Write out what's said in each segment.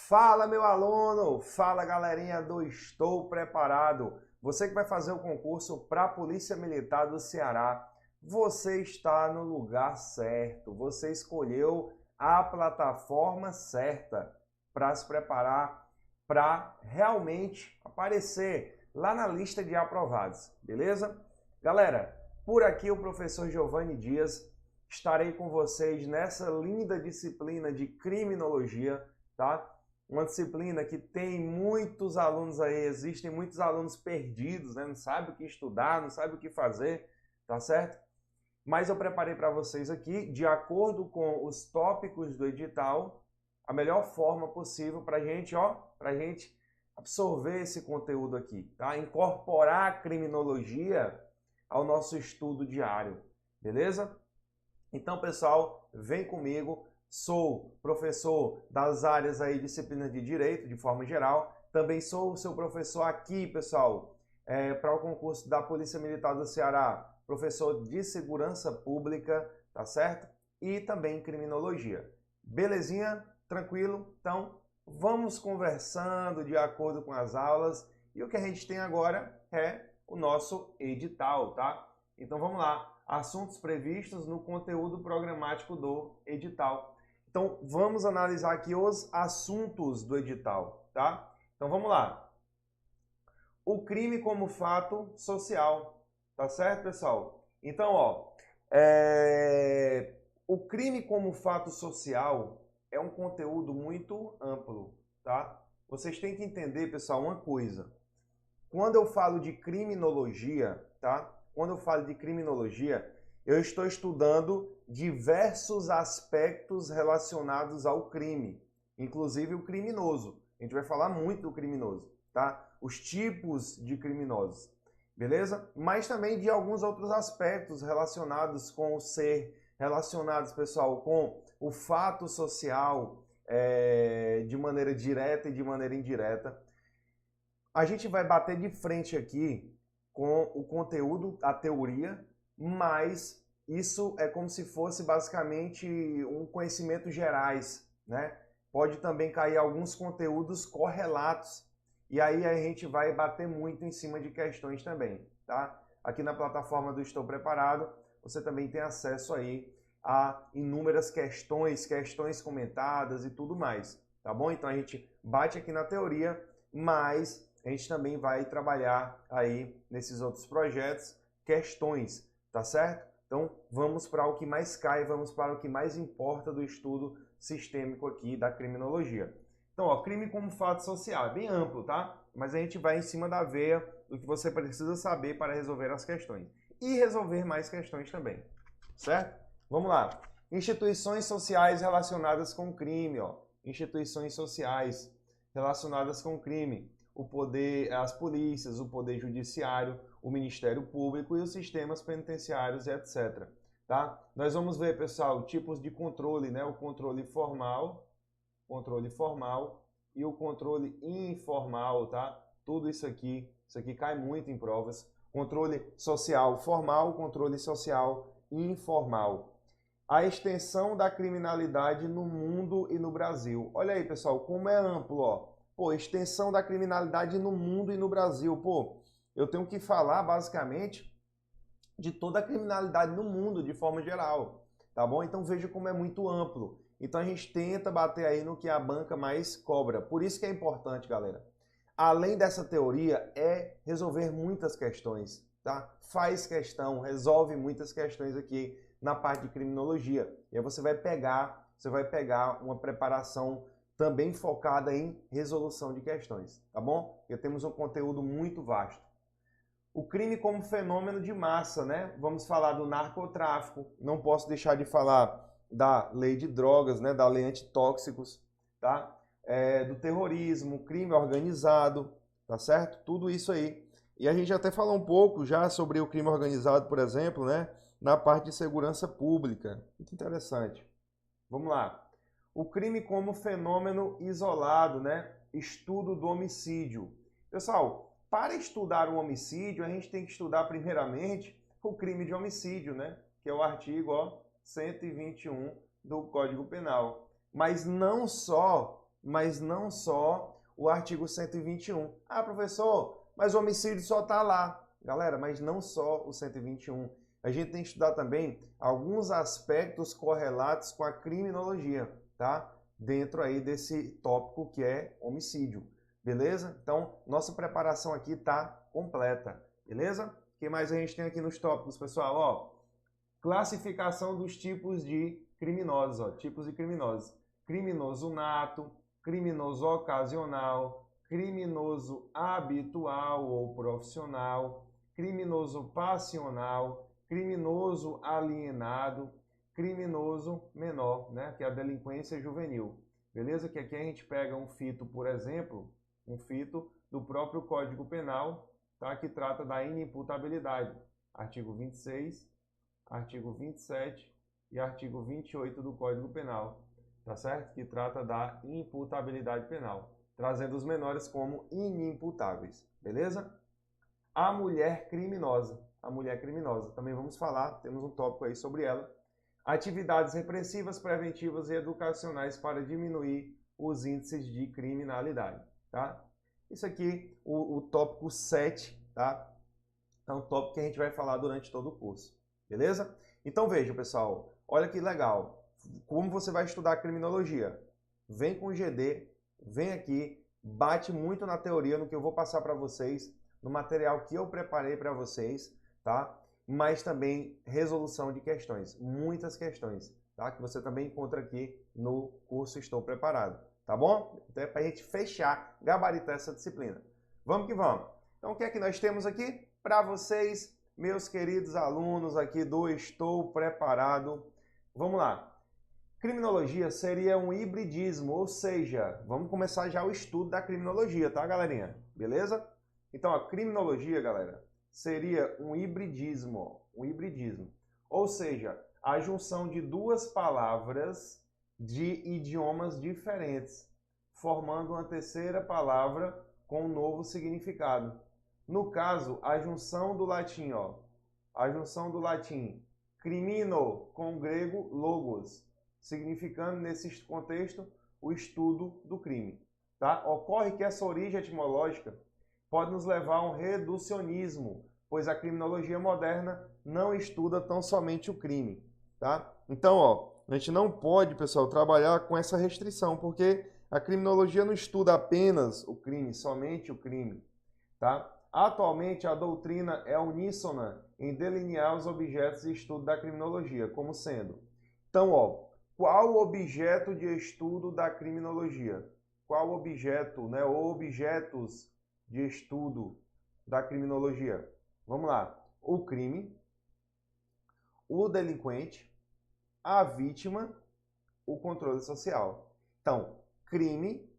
Fala, meu aluno! Fala, galerinha do Estou Preparado! Você que vai fazer o concurso para a Polícia Militar do Ceará, você está no lugar certo. Você escolheu a plataforma certa para se preparar para realmente aparecer lá na lista de aprovados, beleza? Galera, por aqui o professor Giovanni Dias, estarei com vocês nessa linda disciplina de criminologia, tá? Uma disciplina que tem muitos alunos aí, existem muitos alunos perdidos, né? Não sabe o que estudar, não sabe o que fazer, tá certo? Mas eu preparei para vocês aqui, de acordo com os tópicos do edital, a melhor forma possível para a gente absorver esse conteúdo aqui, tá? Incorporar a criminologia ao nosso estudo diário, beleza? Então, pessoal, vem comigo. Sou professor das áreas aí, disciplinas de direito, de forma geral. Também sou o seu professor aqui, pessoal, para o concurso da Polícia Militar do Ceará, professor de segurança pública, tá certo? E também criminologia. Belezinha? Tranquilo? Então, vamos conversando de acordo com as aulas. E o que a gente tem agora é o nosso edital, tá? Então, vamos lá. Assuntos previstos no conteúdo programático do edital. Então, vamos analisar aqui os assuntos do edital, tá? Então, vamos lá. O crime como fato social, tá certo, pessoal? Então, o crime como fato social é um conteúdo muito amplo, tá? Vocês têm que entender, pessoal, uma coisa. Quando eu falo de criminologia, tá? Quando eu falo de criminologia, eu estou estudando diversos aspectos relacionados ao crime, inclusive o criminoso. A gente vai falar muito do criminoso, tá? Os tipos de criminosos, beleza? Mas também de alguns outros aspectos relacionados com o ser, relacionados, pessoal, com o fato social, de maneira direta e de maneira indireta. A gente vai bater de frente aqui com o conteúdo, a teoria, mas isso é como se fosse basicamente um conhecimento gerais, né? Pode também cair alguns conteúdos correlatos e aí a gente vai bater muito em cima de questões também, tá? Aqui na plataforma do Estou Preparado, você também tem acesso aí a inúmeras questões comentadas e tudo mais, tá bom? Então a gente bate aqui na teoria, mas a gente também vai trabalhar aí nesses outros projetos questões, tá certo? Então vamos para o que mais cai, vamos para o que mais importa do estudo sistêmico aqui da criminologia. Então, crime como fato social, é bem amplo, tá? Mas a gente vai em cima da veia do que você precisa saber para resolver as questões. E resolver mais questões também, certo? Vamos lá. Instituições sociais relacionadas com crime, Instituições sociais relacionadas com crime. O poder, as polícias, o poder judiciário, o Ministério Público e os sistemas penitenciários, etc. Tá? Nós vamos ver, pessoal, tipos de controle, né? O controle formal e o controle informal, tá? Tudo isso aqui cai muito em provas. Controle social formal, controle social informal. A extensão da criminalidade no mundo e no Brasil. Olha aí, pessoal, como é amplo, Pô, extensão da criminalidade no mundo e no Brasil. Pô, eu tenho que falar basicamente de toda a criminalidade no mundo de forma geral, tá bom? Então veja como é muito amplo. Então a gente tenta bater aí no que a banca mais cobra. Por isso que é importante, galera. Além dessa teoria, é resolver muitas questões, tá? Faz questão, resolve muitas questões aqui na parte de criminologia. E aí você vai pegar uma preparação também focada em resolução de questões, tá bom? Porque temos um conteúdo muito vasto. O crime como fenômeno de massa, né? Vamos falar do narcotráfico, não posso deixar de falar da lei de drogas, né? Da lei antitóxicos, tá? Do terrorismo, crime organizado, tá certo? Tudo isso aí. E a gente até falou um pouco já sobre o crime organizado, por exemplo, né? Na parte de segurança pública. Muito interessante. Vamos lá. O crime como fenômeno isolado, né? Estudo do homicídio. Pessoal, para estudar o homicídio, a gente tem que estudar primeiramente o crime de homicídio, né? Que é o artigo 121 do Código Penal. Mas não só mas não só o artigo 121. Ah, professor, mas o homicídio só está lá. Galera, mas não só o 121. A gente tem que estudar também alguns aspectos correlatos com a criminologia, tá? Dentro aí desse tópico que é homicídio, beleza? Então, nossa preparação aqui está completa, beleza? O que mais a gente tem aqui nos tópicos, pessoal? Ó, classificação dos tipos de criminosos, ó, tipos de criminosos. Criminoso nato, criminoso ocasional, criminoso habitual ou profissional, criminoso passional, criminoso alienado, criminoso menor, né, que é a delinquência juvenil. Beleza? Que aqui a gente pega um fito, por exemplo, um fito do próprio Código Penal, tá, que trata da inimputabilidade. Artigo 26, artigo 27 e artigo 28 do Código Penal, tá certo? Que trata da imputabilidade penal, trazendo os menores como inimputáveis, beleza? A mulher criminosa. A mulher criminosa. Também vamos falar, temos um tópico aí sobre ela. Atividades repressivas, preventivas e educacionais para diminuir os índices de criminalidade, tá? Isso aqui, o tópico 7, tá? É um tópico que a gente vai falar durante todo o curso, beleza? Então veja, pessoal, olha que legal. Como você vai estudar criminologia? Vem com o GD, vem aqui, bate muito na teoria, no que eu vou passar para vocês, no material que eu preparei para vocês, tá? Mas também resolução de questões, muitas questões, tá? Que você também encontra aqui no curso Estou Preparado, tá bom? Então é para a gente fechar, gabaritar essa disciplina. Vamos que vamos. Então o que é que nós temos aqui para vocês, meus queridos alunos aqui do Estou Preparado? Vamos lá. Criminologia seria um hibridismo, ou seja, vamos começar já o estudo da criminologia, tá, galerinha? Beleza? Então, a criminologia, galera, seria um hibridismo, ou seja, a junção de duas palavras de idiomas diferentes, formando uma terceira palavra com um novo significado. No caso, a junção do latim, ó, a junção do latim crimino com o grego logos, significando nesse contexto o estudo do crime, tá? Ocorre que essa origem etimológica pode nos levar a um reducionismo, pois a criminologia moderna não estuda tão somente o crime, tá? Então, ó, a gente não pode, pessoal, trabalhar com essa restrição, porque a criminologia não estuda apenas o crime, somente o crime, tá? Atualmente, a doutrina é uníssona em delinear os objetos de estudo da criminologia, como sendo. Então, ó, qual o objeto de estudo da criminologia? Qual objeto, né, ou objetos de estudo da criminologia? Vamos lá. O crime, o delinquente, a vítima, o controle social. Então, crime,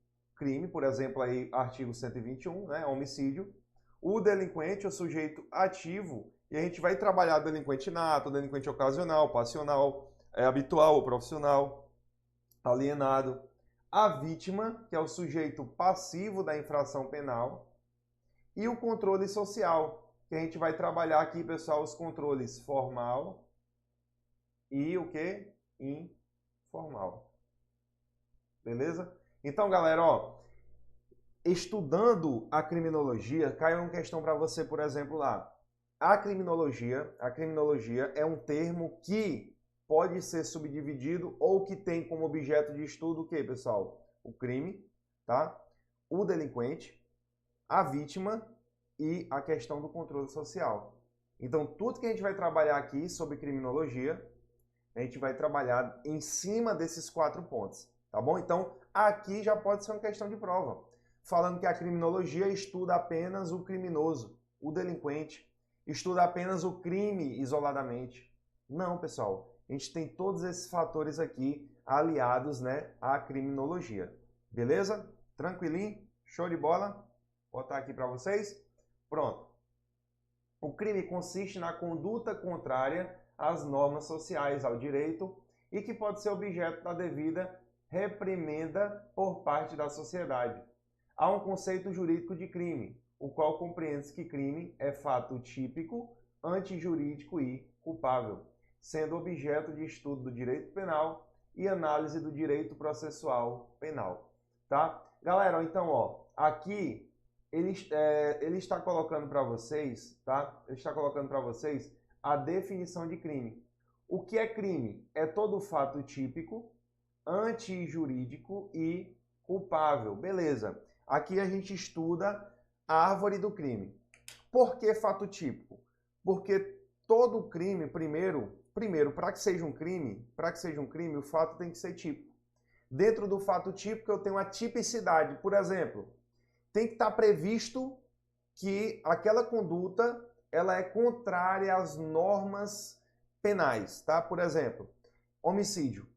por exemplo, aí artigo 121, né, homicídio. O delinquente, o sujeito ativo, e a gente vai trabalhar delinquente nato, delinquente ocasional, passional, habitual ou profissional, alienado. A vítima, que é o sujeito passivo da infração penal, e o controle social, que a gente vai trabalhar aqui, pessoal, os controles formal e o que? Informal. Beleza? Então, galera, ó, estudando a criminologia, caiu uma questão para você, por exemplo, lá. A criminologia é um termo que pode ser subdividido ou que tem como objeto de estudo o que, pessoal? O crime, tá? O delinquente, a vítima e a questão do controle social. Então, tudo que a gente vai trabalhar aqui sobre criminologia, a gente vai trabalhar em cima desses 4 pontos, tá bom? Então, aqui já pode ser uma questão de prova, falando que a criminologia estuda apenas o criminoso, o delinquente, estuda apenas o crime isoladamente. Não, pessoal, a gente tem todos esses fatores aqui aliados, né, à criminologia. Beleza? Tranquilinho? Show de bola? Vou botar aqui para vocês. Pronto. O crime consiste na conduta contrária às normas sociais, ao direito, e que pode ser objeto da devida reprimenda por parte da sociedade. Há um conceito jurídico de crime, o qual compreende que crime é fato típico, antijurídico e culpável, sendo objeto de estudo do direito penal e análise do direito processual penal. tá? Galera, então, ó, aqui ele está colocando para vocês, tá? Ele está colocando para vocês a definição de crime. O que é crime? É todo fato típico, antijurídico e culpável. Beleza. Aqui a gente estuda a árvore do crime. Por que fato típico? Porque todo crime, primeiro, para que seja um crime, o fato tem que ser típico. Dentro do fato típico eu tenho a tipicidade. Por exemplo, tem que estar previsto que aquela conduta ela é contrária às normas penais, tá? Por exemplo, homicídio.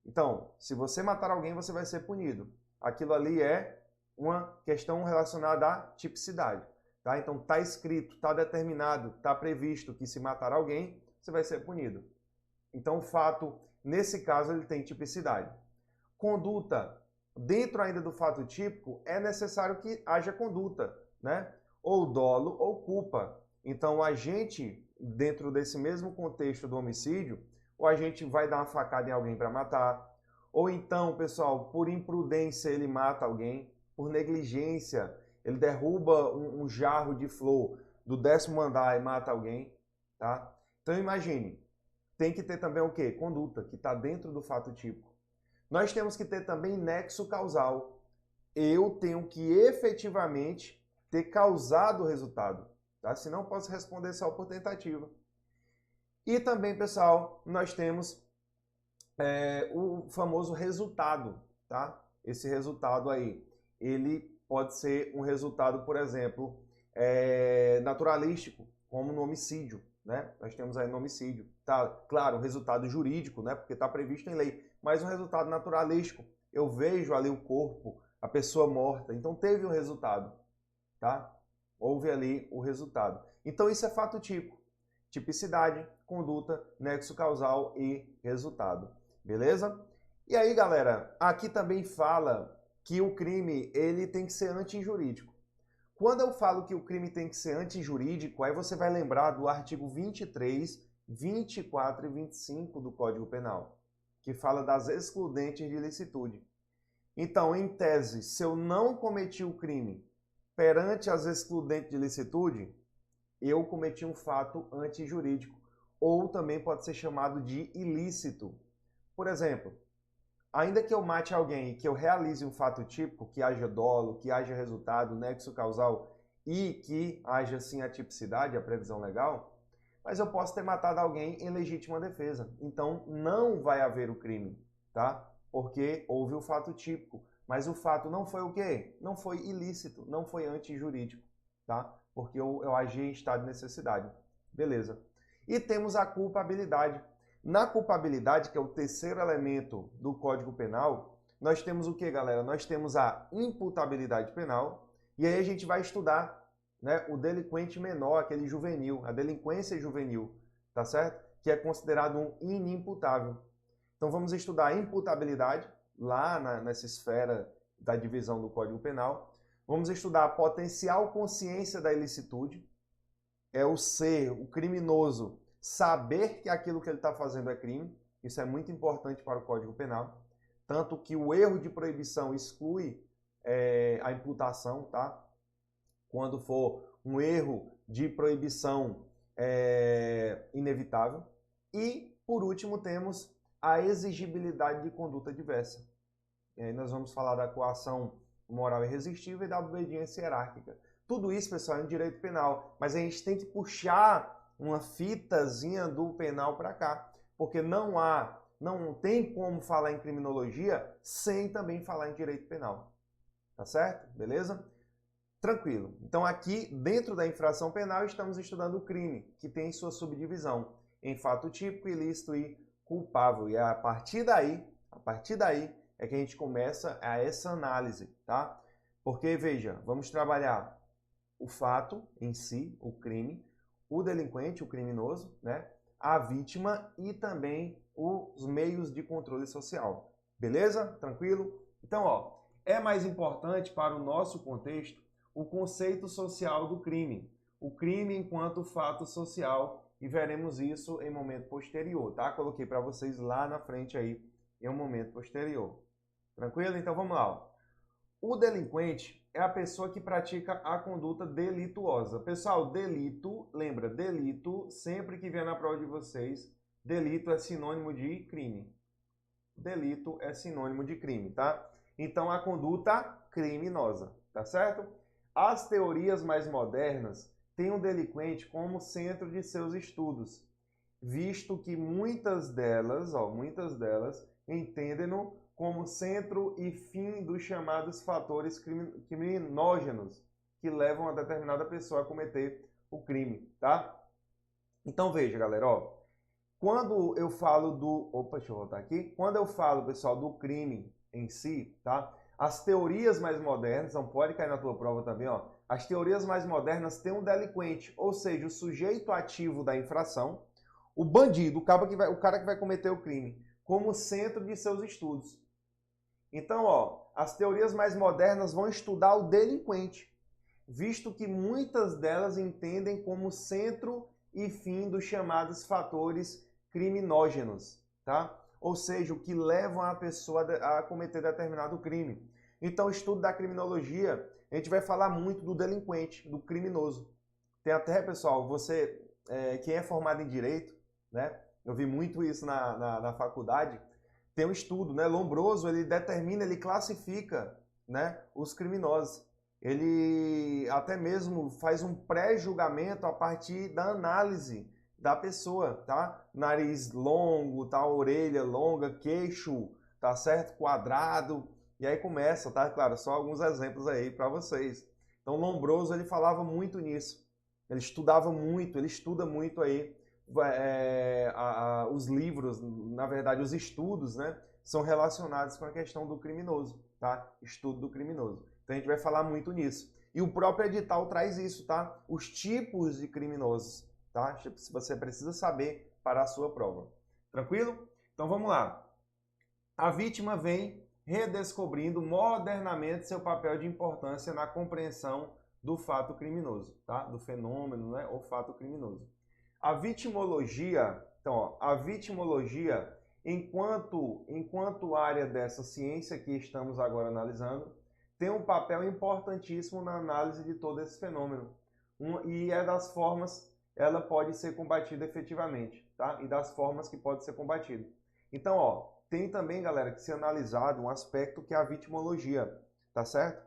Então, se você matar alguém, você vai ser punido. Aquilo ali é uma questão relacionada à tipicidade, tá? Então, está escrito, está determinado, está previsto que se matar alguém, você vai ser punido. Então, o fato, nesse caso, ele tem tipicidade. Conduta. Dentro ainda do fato típico, é necessário que haja conduta, né? Ou dolo ou culpa. Então, a gente, dentro desse mesmo contexto do homicídio, ou a gente vai dar uma facada em alguém para matar, ou então, pessoal, por imprudência ele mata alguém, por negligência, ele derruba um jarro de flor do 10º andar e mata alguém, tá? Então, imagine, tem que ter também o quê? Conduta, que está dentro do fato típico. Nós temos que ter também nexo causal. Eu tenho que efetivamente ter causado o resultado, tá? Senão posso responder só por tentativa. E também, pessoal, nós temos o famoso resultado, tá? Esse resultado aí, ele pode ser um resultado, por exemplo, naturalístico, como no homicídio, né? Nós temos aí no homicídio, tá? Claro, um resultado jurídico, né? Porque está previsto em lei, mas um resultado naturalístico. Eu vejo ali o corpo, a pessoa morta, então teve um resultado, tá? Houve ali o resultado. Então isso é fato típico. Tipicidade, conduta, nexo causal e resultado. Beleza? E aí, galera, aqui também fala que o crime ele tem que ser antijurídico. Quando eu falo que o crime tem que ser antijurídico, aí você vai lembrar do artigo 23, 24 e 25 do Código Penal, que fala das excludentes de ilicitude. Então, em tese, se eu não cometi o crime perante as excludentes de ilicitude, eu cometi um fato antijurídico, ou também pode ser chamado de ilícito. Por exemplo, ainda que eu mate alguém e que eu realize um fato típico, que haja dolo, que haja resultado, nexo causal e que haja sim a tipicidade, a previsão legal, mas eu posso ter matado alguém em legítima defesa. Então não vai haver o crime, tá? Porque houve o fato típico, mas o fato não foi o quê? Não foi ilícito, não foi antijurídico, tá? Porque eu agi em estado de necessidade. Beleza. E temos a culpabilidade. Na culpabilidade, que é o terceiro elemento do Código Penal, nós temos o que, galera? Nós temos a imputabilidade penal, e aí a gente vai estudar, né, o delinquente menor, aquele juvenil, a delinquência juvenil, tá certo? Que é considerado um inimputável. Então vamos estudar a imputabilidade, lá nessa esfera da divisão do Código Penal. Vamos estudar a potencial consciência da ilicitude, é o ser, o criminoso, saber que aquilo que ele está fazendo é crime. Isso é muito importante para o Código Penal. Tanto que o erro de proibição exclui a imputação, tá? Quando for um erro de proibição inevitável. E, por último, temos a exigibilidade de conduta diversa. E aí nós vamos falar da coação moral irresistível e da obediência hierárquica. Tudo isso, pessoal, é em direito penal, mas a gente tem que puxar uma fitazinha do penal para cá, porque não tem como falar em criminologia sem também falar em direito penal. Tá certo? Beleza? Tranquilo. Então aqui, dentro da infração penal, estamos estudando o crime, que tem sua subdivisão em fato típico, ilícito e culpável. E a partir daí é que a gente começa a essa análise, tá? Porque, veja, vamos trabalhar o fato em si, o crime, o delinquente, o criminoso, né? A vítima e também os meios de controle social. Beleza? Tranquilo? Então, ó, é mais importante para o nosso contexto o conceito social do crime. O crime enquanto fato social, e veremos isso em momento posterior, tá? Coloquei para vocês lá na frente aí, em um momento posterior. Tranquilo? Então vamos lá. Ó. O delinquente é a pessoa que pratica a conduta delituosa. Pessoal, delito, lembra, delito, sempre que vier na prova de vocês, delito é sinônimo de crime. Delito é sinônimo de crime, tá? Então, a conduta criminosa, tá certo? As teorias mais modernas têm o delinquente como centro de seus estudos, visto que muitas delas entendem-no como centro e fim dos chamados fatores criminógenos que levam a determinada pessoa a cometer o crime, tá? Então veja, galera, ó, quando eu falo do, deixa eu voltar aqui. Quando eu falo, pessoal, do crime em si, tá? As teorias mais modernas, não pode cair na tua prova também, ó. As teorias mais modernas têm um delinquente, ou seja, o sujeito ativo da infração, o bandido, o cara que vai cometer o crime, como centro de seus estudos. Então, ó, as teorias mais modernas vão estudar o delinquente, visto que muitas delas entendem como centro e fim dos chamados fatores criminógenos, tá? Ou seja, o que levam a pessoa a cometer determinado crime. Então, o estudo da criminologia, a gente vai falar muito do delinquente, do criminoso. Tem até, pessoal, você, quem é formado em Direito, né? Eu vi muito isso na faculdade. Tem um estudo, né? Lombroso, ele determina, ele classifica, né, os criminosos. Ele até mesmo faz um pré-julgamento a partir da análise da pessoa, tá? Nariz longo, tá? Orelha longa, queixo, tá certo? Quadrado. E aí começa, tá? Claro, só alguns exemplos aí para vocês. Então, Lombroso, ele falava muito nisso. Ele estudava muito, ele estuda muito aí os livros, na verdade, os estudos, né, são relacionados com a questão do criminoso, tá? Estudo do criminoso. Então a gente vai falar muito nisso. E o próprio edital traz isso, tá? Os tipos de criminosos, tá? Você precisa saber para a sua prova. Tranquilo? Então vamos lá. A vítima vem redescobrindo modernamente seu papel de importância na compreensão do fato criminoso, tá? Do fenômeno, né? O fato criminoso. A vitimologia, então, ó, a vitimologia, enquanto área dessa ciência que estamos agora analisando, tem um papel importantíssimo na análise de todo esse fenômeno. E é das formas, ela pode ser combatida efetivamente, tá? E das formas que pode ser combatida. Então, ó, tem também, galera, que ser analisado um aspecto que é a vitimologia, tá certo?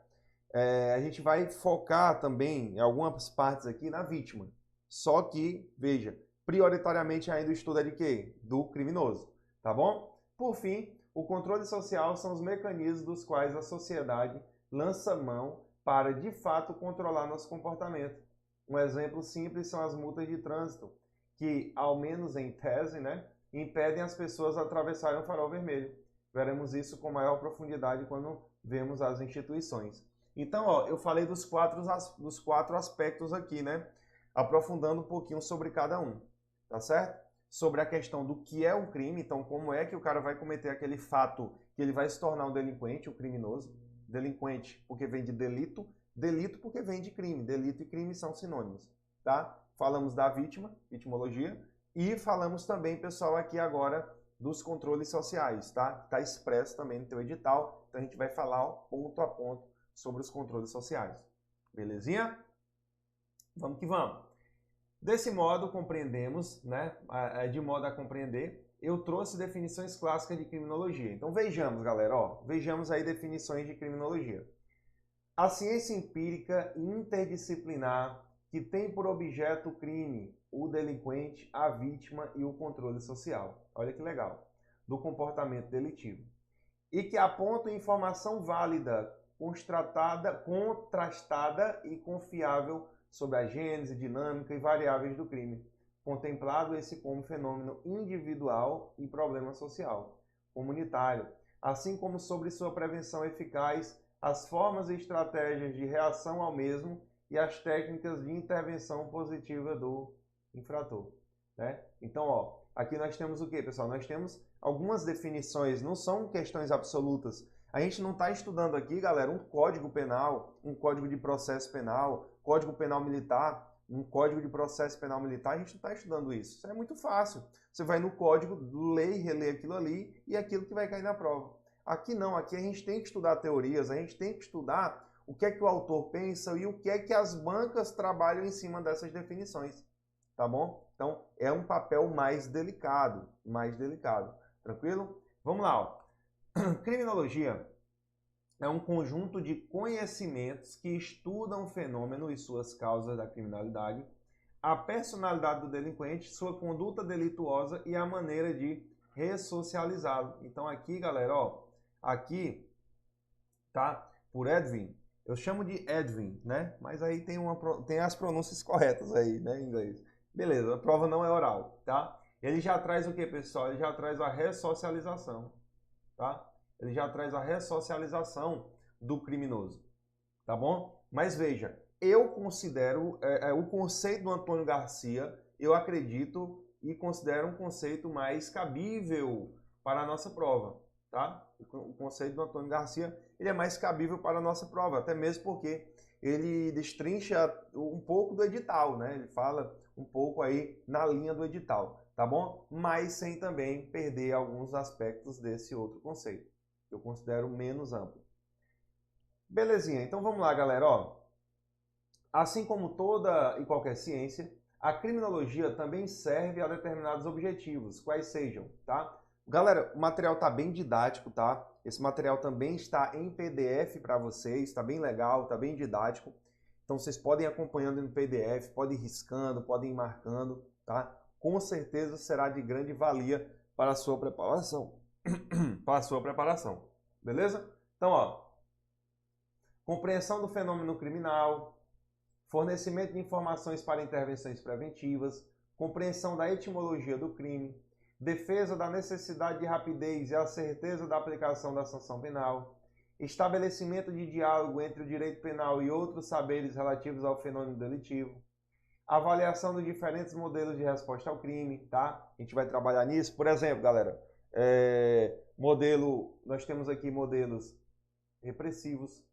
A gente vai focar também em algumas partes aqui na vítima. Só que, veja, prioritariamente ainda o estudo é de quê? Do criminoso, tá bom? Por fim, o controle social são os mecanismos dos quais a sociedade lança mão para, de fato, controlar nosso comportamento. Um exemplo simples são as multas de trânsito, que, ao menos em tese, né, impedem as pessoas a atravessarem o farol vermelho. Veremos isso com maior profundidade quando vemos as instituições. Então, ó, eu falei dos quatro aspectos aqui, né? Aprofundando um pouquinho sobre cada um, tá certo? Sobre a questão do que é um crime, então como é que o cara vai cometer aquele fato que ele vai se tornar um delinquente, um criminoso. Delinquente porque vem de delito, delito porque vem de crime. Delito e crime são sinônimos, tá? Falamos da vítima, vitimologia, e falamos também, pessoal, aqui agora dos controles sociais, tá? Tá expresso também no teu edital, então a gente vai falar ó, ponto a ponto sobre os controles sociais. Belezinha? Vamos que vamos. Desse modo, compreendemos, né? De modo a compreender, eu trouxe definições clássicas de criminologia. Então vejamos, galera, ó, vejamos aí definições de criminologia. A ciência empírica interdisciplinar que tem por objeto o crime, o delinquente, a vítima e o controle social. Olha que legal. Do comportamento delitivo. E que aponta informação válida, contrastada e confiável sobre a gênese, dinâmica e variáveis do crime, contemplado esse como fenômeno individual e problema social, comunitário, assim como sobre sua prevenção eficaz, as formas e estratégias de reação ao mesmo e as técnicas de intervenção positiva do infrator. Né? Então, ó, aqui nós temos o que, pessoal? Nós temos algumas definições, não são questões absolutas. A gente não está estudando aqui, galera, um código penal, um código de processo penal, código penal militar, um código de processo penal militar, a gente não está estudando isso. Isso é muito fácil. Você vai no código, lê e relê aquilo ali e é aquilo que vai cair na prova. Aqui não, aqui a gente tem que estudar teorias, a gente tem que estudar o que é que o autor pensa e o que é que as bancas trabalham em cima dessas definições, tá bom? Então, é um papel mais delicado, tranquilo? Vamos lá, ó. Criminologia é um conjunto de conhecimentos que estudam o fenômeno e suas causas da criminalidade, a personalidade do delinquente, sua conduta delituosa e a maneira de ressocializá-lo. Então aqui, galera, ó, aqui tá por Edwin. Eu chamo de Edwin, né? Mas aí tem as pronúncias corretas aí, né, em inglês. Beleza, a prova não é oral, tá? Ele já traz o que, pessoal? Ele já traz a ressocialização, tá? Ele já traz a ressocialização do criminoso, tá bom? Mas veja, eu considero o conceito do Antônio Garcia, eu acredito e considero um conceito mais cabível para a nossa prova, tá? O conceito do Antônio Garcia, ele é mais cabível para a nossa prova, até mesmo porque ele destrincha um pouco do edital, né? Ele fala um pouco aí na linha do edital, tá bom? Mas sem também perder alguns aspectos desse outro conceito, que eu considero menos amplo. Belezinha, então vamos lá, galera, ó. Assim como toda e qualquer ciência, a criminologia também serve a determinados objetivos, quais sejam, tá? Galera, o material tá bem didático, tá? Esse material também está em PDF para vocês, tá bem legal, tá bem didático. Então vocês podem ir acompanhando no PDF, podem ir riscando, podem ir marcando, tá? Com certeza será de grande valia para a sua preparação. Para a sua preparação, beleza? Então, ó, compreensão do fenômeno criminal, fornecimento de informações para intervenções preventivas, compreensão da etimologia do crime, defesa da necessidade de rapidez e a certeza da aplicação da sanção penal, estabelecimento de diálogo entre o direito penal e outros saberes relativos ao fenômeno delitivo, avaliação dos diferentes modelos de resposta ao crime, tá? A gente vai trabalhar nisso. Por exemplo, galera, nós temos aqui modelos repressivos,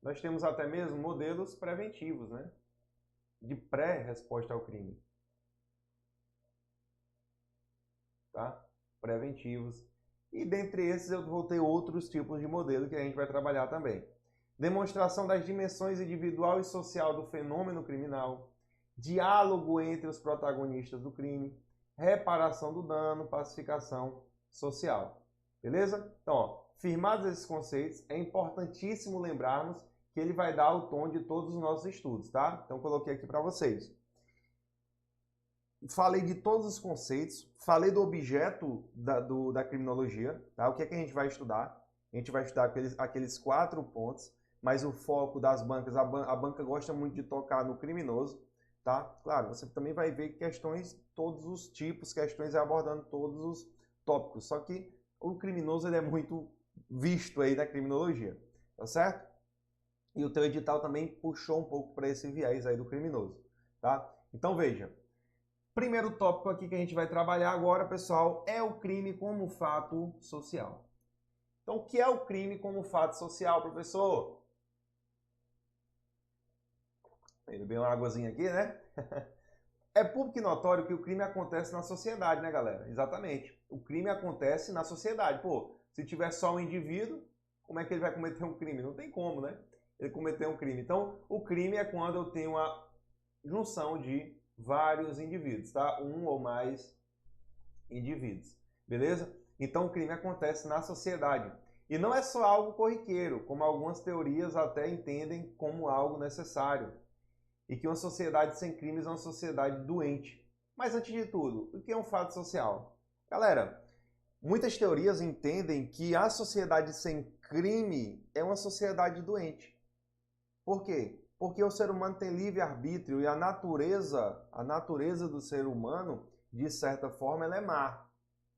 nós temos até mesmo modelos preventivos, né? De pré-resposta ao crime. Tá? Preventivos. E dentre esses eu vou ter outros tipos de modelo que a gente vai trabalhar também. Demonstração das dimensões individual e social do fenômeno criminal, diálogo entre os protagonistas do crime, reparação do dano, pacificação social. Beleza? Então, ó, firmados esses conceitos, é importantíssimo lembrarmos que ele vai dar o tom de todos os nossos estudos, tá? Então, coloquei aqui para vocês. Falei de todos os conceitos, falei do objeto da criminologia, tá? O que é que a gente vai estudar? A gente vai estudar aqueles 4 pontos, mas o foco das bancas, a banca gosta muito de tocar no criminoso, tá? Claro, você também vai ver questões, todos os tipos, questões abordando todos os tópicos, só que o criminoso ele é muito visto aí na criminologia, tá certo? E o teu edital também puxou um pouco para esse viés aí do criminoso, tá? Então veja, primeiro tópico aqui que a gente vai trabalhar agora, pessoal, é o crime como fato social. Então, o que é o crime como fato social, professor? Bem uma águazinha aqui, né? É público e notório que o crime acontece na sociedade, né, galera? Exatamente. O crime acontece na sociedade. Pô, se tiver só um indivíduo, como é que ele vai cometer um crime? Não tem como, né? Ele cometer um crime. Então, o crime é quando eu tenho uma junção de vários indivíduos, tá? Um ou mais indivíduos, beleza? Então, o crime acontece na sociedade. E não é só algo corriqueiro, como algumas teorias até entendem como algo necessário. E que uma sociedade sem crimes é uma sociedade doente. Mas, antes de tudo, o que é um fato social? Galera, muitas teorias entendem que a sociedade sem crime é uma sociedade doente. Por quê? Porque o ser humano tem livre-arbítrio e a natureza do ser humano, de certa forma, ela é má,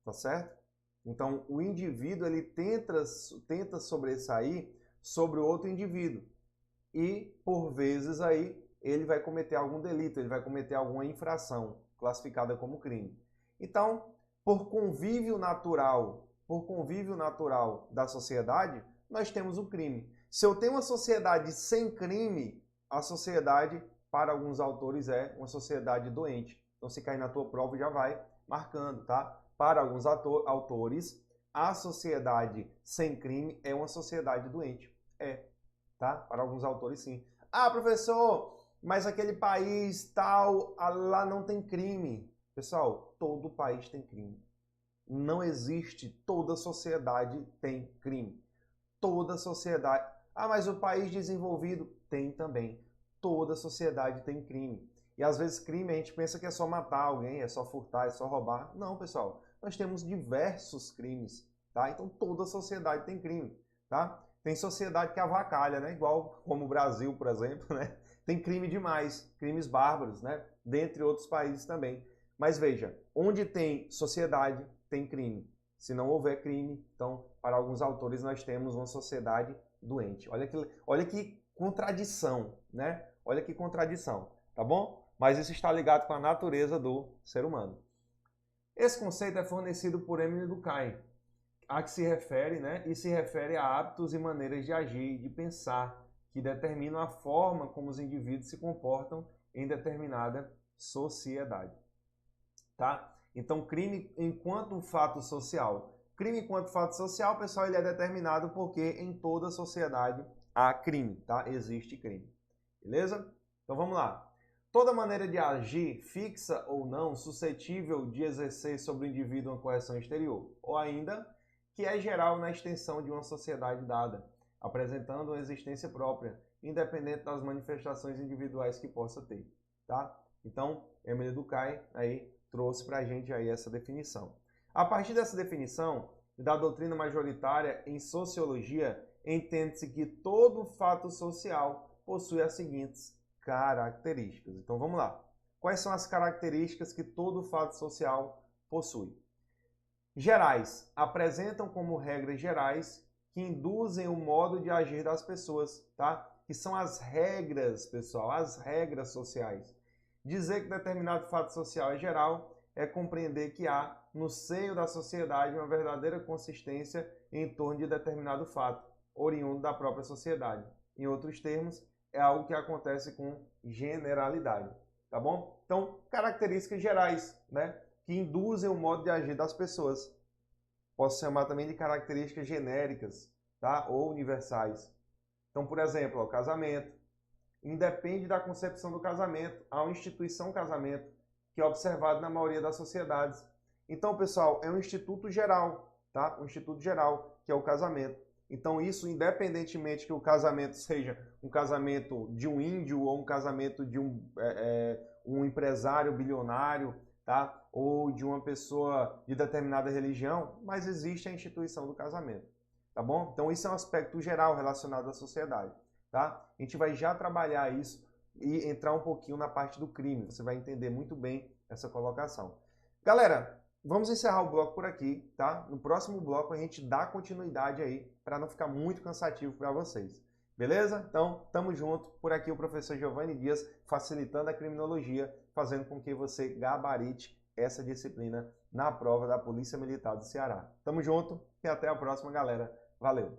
tá certo? Então, o indivíduo, ele tenta sobressair sobre o outro indivíduo. E, por vezes, aí, ele vai cometer algum delito, ele vai cometer alguma infração, classificada como crime. Então, por convívio natural da sociedade, nós temos o crime. Se eu tenho uma sociedade sem crime, a sociedade, para alguns autores, é uma sociedade doente. Então, se cair na tua prova, já vai marcando, tá? para alguns autores, a sociedade sem crime é uma sociedade doente. É, tá? Para alguns autores, sim. Ah, professor, mas aquele país tal, lá não tem crime. Pessoal, todo país tem crime. Não existe, toda sociedade tem crime. Toda sociedade. Ah, mas o país desenvolvido tem também. Toda sociedade tem crime. E às vezes crime a gente pensa que é só matar alguém, é só furtar, é só roubar. Não, pessoal. Nós temos diversos crimes, tá? Então toda sociedade tem crime, tá? Tem sociedade que avacalha, né? Igual como o Brasil, por exemplo, né? Tem crime demais, crimes bárbaros, né? Dentre outros países também. Mas veja, onde tem sociedade, tem crime. Se não houver crime, então, para alguns autores, nós temos uma sociedade doente. Olha que contradição, né? Olha que contradição, tá bom? Mas isso está ligado com a natureza do ser humano. Esse conceito é fornecido por Emile Durkheim, a que se refere, né? E se refere a hábitos e maneiras de agir e de pensar que determinam a forma como os indivíduos se comportam em determinada sociedade, tá? Então, crime enquanto fato social. Crime enquanto fato social, pessoal, ele é determinado porque em toda sociedade há crime, tá? Existe crime. Beleza? Então, vamos lá. Toda maneira de agir, fixa ou não, suscetível de exercer sobre o indivíduo uma coerção exterior, ou ainda, que é geral na extensão de uma sociedade dada, apresentando uma existência própria, independente das manifestações individuais que possa ter, tá? Então, Emile Durkheim aí trouxe para a gente aí essa definição. A partir dessa definição, da doutrina majoritária em sociologia, entende-se que todo fato social possui as seguintes características. Então vamos lá. Quais são as características que todo fato social possui? Gerais. Apresentam como regras gerais que induzem o modo de agir das pessoas, tá? Que são as regras, pessoal, as regras sociais. Dizer que determinado fato social é geral é compreender que há, no seio da sociedade, uma verdadeira consistência em torno de determinado fato, oriundo da própria sociedade. Em outros termos, é algo que acontece com generalidade, tá bom? Então, características gerais, né, que induzem o modo de agir das pessoas. Posso chamar também de características genéricas, tá? Ou universais. Então, por exemplo, o casamento. Independe da concepção do casamento, há uma instituição casamento, que é observado na maioria das sociedades. Então, pessoal, é um instituto geral, tá? Um instituto geral, que é o casamento. Então, isso, independentemente que o casamento seja um casamento de um índio ou um casamento de um empresário bilionário, tá? Ou de uma pessoa de determinada religião, mas existe a instituição do casamento, tá bom? Então, isso é um aspecto geral relacionado à sociedade, tá? A gente vai já trabalhar isso e entrar um pouquinho na parte do crime. Você vai entender muito bem essa colocação. Galera, vamos encerrar o bloco por aqui, tá? No próximo bloco a gente dá continuidade aí para não ficar muito cansativo para vocês. Beleza? Então, tamo junto. Por aqui o professor Giovanni Dias facilitando a criminologia, fazendo com que você gabarite essa disciplina na prova da Polícia Militar do Ceará. Tamo junto e até a próxima, galera. Valeu!